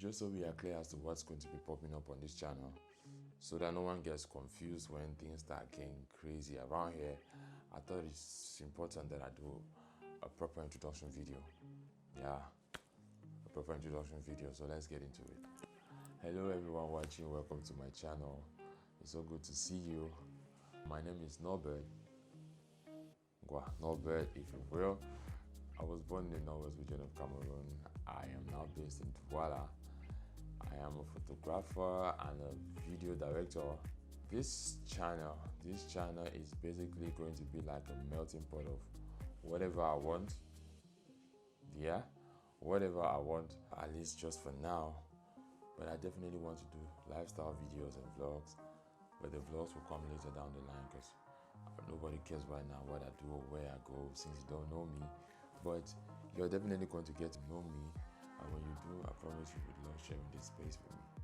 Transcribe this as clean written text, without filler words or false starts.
Just so we are clear as to what's going to be popping up on this channel, so that no one gets confused when things start getting crazy around here, I thought it's important that I do a proper introduction video. Yeah, a proper introduction video, so let's get into it. Hello everyone watching, welcome to my channel. It's so good to see you. My name is Norbert, Norbert if you will. I was born in the northwest region of Cameroon. I am now based in Douala. I am a photographer and a video director. This channel is basically going to be like a melting pot of whatever I want. Yeah, whatever I want, at least just for now. But I definitely want to do lifestyle videos and vlogs, but the vlogs will come later down the line because nobody cares right now what I do or where I go since you don't know me. But you're definitely going to get to know me, and when you do, I promise you would love sharing this space with me.